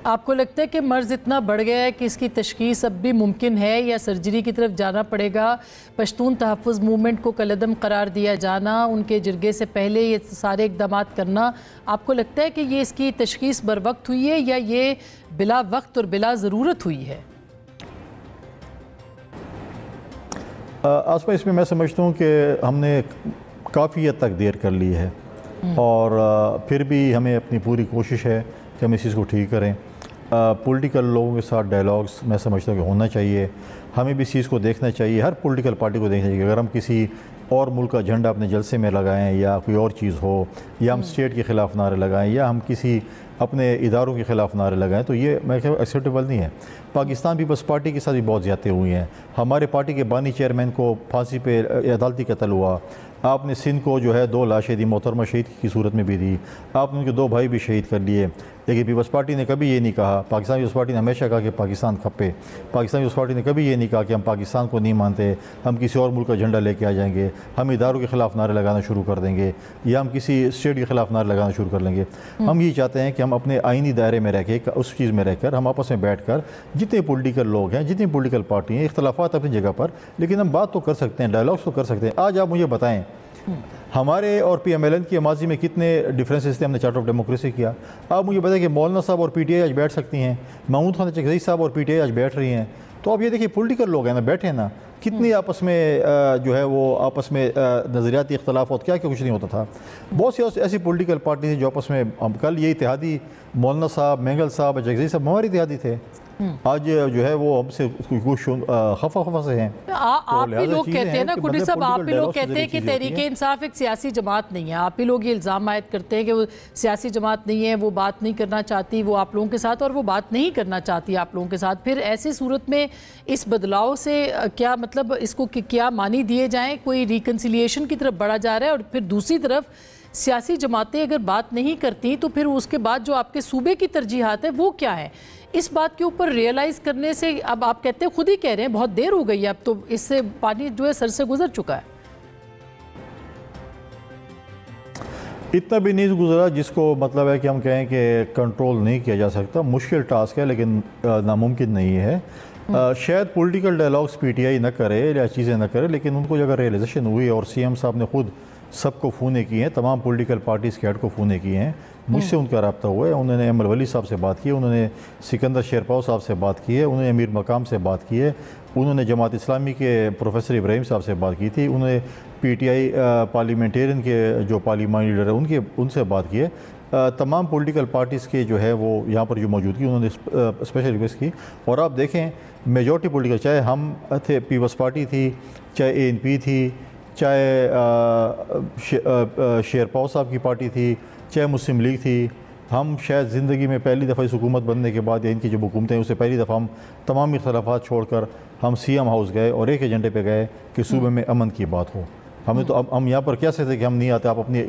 आपको लगता है कि मर्ज़ इतना बढ़ गया है कि इसकी तशख़ीस अब भी मुमकिन है या सर्जरी की तरफ जाना पड़ेगा? पश्तून तहफ़्फ़ुज़ मूवमेंट को कलअदम करार दिया जाना, उनके जिरगे से पहले ये सारे इक़दाम करना, आपको लगता है कि ये इसकी तशख़ीस बर वक्त हुई है या ये बिला वक्त और बिला ज़रूरत हुई है? आसपा इसमें मैं समझता हूँ कि हमने काफ़ी हद तक देर कर ली है और फिर भी हमें अपनी पूरी कोशिश है कि हम इस चीज़ को ठीक करें। पॉलिटिकल लोगों के साथ डायलॉग्स मैं समझता हूँ कि होना चाहिए। हमें भी इस चीज़ को देखना चाहिए, हर पॉलिटिकल पार्टी को देखना चाहिए। अगर हम किसी और मुल्क का झंडा अपने जलसे में लगाएं या कोई और चीज़ हो, या हम स्टेट के ख़िलाफ़ नारे लगाएं या हम किसी अपने इदारों के ख़िलाफ़ नारे लगाएं, तो ये मैं कहता हूँ एक्सेप्टेबल नहीं है। पाकिस्तान पीपल्स पार्टी के साथ भी बहुत ज़्यादती हुई हैं। हमारे पार्टी के बानी चेयरमैन को फांसी पे अदालती कत्ल हुआ। आपने सिंध को जो है 2 लाशें दी, मोहतरमा शहीद की सूरत में भी दी। आपने उनके 2 भाई भी शहीद कर लिए। लेकिन पीपल्स पार्टी ने कभी ये नहीं कहा, पाकिस्तान पीपल्स पार्टी ने हमेशा कहा कि पाकिस्तान खप्पे। पाकिस्तान पीपल्स पार्टी ने कभी ये नहीं कहा कि हम पाकिस्तान को नहीं मानते, हम किसी और मुल्क का झंडा लेके आ जाएंगे, हम इदारों के ख़िलाफ़ नारे लगाना शुरू कर देंगे या हम किसी स्टेट के ख़िलाफ़ नारे लगाना शुरू कर लेंगे। हम ये चाहते हैं कि हम अपने आइनी दायरे में रह के उस चीज़ में रहकर हम आपस में बैठ कर जितने पॉलिटिकल लोग हैं, जितनी पॉलिटिकल पार्टी हैं, इख्तलाफात अपनी जगह पर, लेकिन हम बात तो कर सकते हैं, डायलॉग्स तो कर सकते हैं। आज आप मुझे बताएं हमारे और PMLN की माजी में कितने डिफरेंसेस थे, हमने चार्टर ऑफ डेमोक्रेसी किया। आप मुझे बताएं कि मौलाना साहब और PTI आज बैठ सकती हैं, महमूद खान चकज़ई साहब और PTI आज बैठ रही हैं। तो आप ये देखिए पॉलिटिकल लोग हैं ना, बैठे ना, कितनी आपस में जो है वो आपस में नज़रियाती इख्तलाफ और क्या क्या कुछ नहीं होता था। बहुत सी ऐसी पॉलिटिकल पार्टी थी जो आपस में, कल ये इत्तेहादी मौलाना साहब, मेंगल साहब, चकज़ई साहब हमारे इत्तेहादी थे। आज जो है वो हमसे कुछ खफा से हैं। आप ही लोग कहते हैं ना कुर्री साहब, आप ही लोग कहते हैं कि तहरीक इंसाफ एक सियासी जमात नहीं है। आप ही लोग ये इल्ज़ाम आयद करते हैं कि वो सियासी जमात नहीं है, वो बात नहीं करना चाहती वो आप लोगों के साथ, और वो बात नहीं करना चाहती आप लोगों के साथ। फिर ऐसी सूरत में इस बदलाव से क्या मतलब, इसको क्या मानी दिए जाएँ? कोई रिकन्सिलिएशन की तरफ बढ़ा जा रहा है, और फिर दूसरी तरफ सियासी जमातें अगर बात नहीं करती तो फिर उसके बाद जो आपके सूबे की तरजीहात है वो क्या है? इस बात के ऊपर रियलाइज़ करने से, अब आप कहते हैं, खुद ही कह रहे हैं बहुत देर हो गई है, अब तो इससे पानी जो है सर से गुजर चुका है। इतना भी नहीं गुजरा जिसको मतलब है कि हम कहें कि कंट्रोल नहीं किया जा सकता। मुश्किल टास्क है लेकिन नामुमकिन नहीं है। शायद पॉलिटिकल डायलॉग्स PTI न करे या चीज़ें न करे, लेकिन उनको अगर रियलाइजेशन हुई और CM साहब ने खुद सबको फ़ोने किए हैं, तमाम पॉलिटिकल पार्टीज़ के हेड को फ़ोने किए हैं, मुझसे उनका रब्ता हुआ है। उन्होंने अमर वली साहब से बात की, उन्होंने सिकंदर शेरपाव साहब से बात की है, उन्होंने अमीर मकाम से बात की है, उन्होंने जमात इस्लामी के प्रोफेसर इब्राहिम साहब से बात की थी, उन्होंने PTI पार्लियामेंटेरियन के जो पार्लियामानी लीडर है उनसे बात की है। तमाम पॉलिटिकल पार्टीज़ के जो है वो यहाँ पर जो मौजूद की उन्होंने स्पेशल रिक्वेस्ट की। और आप देखें मेजॉरिटी पॉलिटिकल, चाहे हम थे, पीपल्स पार्टी थी, चाहे ANP थी, चाहे शेरपाव साहब की पार्टी थी, चाहे मुस्लिम लीग थी, हम शायद ज़िंदगी में पहली दफ़ा इस हुकूमत बनने के बाद या इनकी जो हुकूमतें हैं उससे पहली दफ़ा हम तमाम इख्तलाफात छोड़कर हम CM हाउस गए और एक एजेंडे पे गए कि सूबे में अमन की बात हो। हमें तो अब हम यहाँ पर क्या कहते हैं कि हम नहीं आते, आप अपनी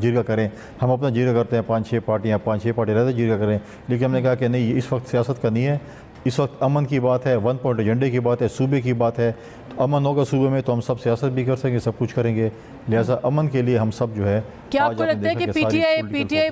जिरगा करें। हम अपना जिरगा करते हैं, 5-6 पार्टियाँ रहते जिरगा करें, लेकिन हमने कहा कि नहीं, इस वक्त सियासत का नहीं है, इस वक्त अमन की बात है, 1 पॉइंट एजेंडे की बात है, सूबे की बात है। तो अमन होगा सूबे में तो हम सब सियासत भी कर सकेंगे, सब कुछ करेंगे। लिहाजा अमन के लिए हम सब जो है, क्या आपको लगता है कि PTI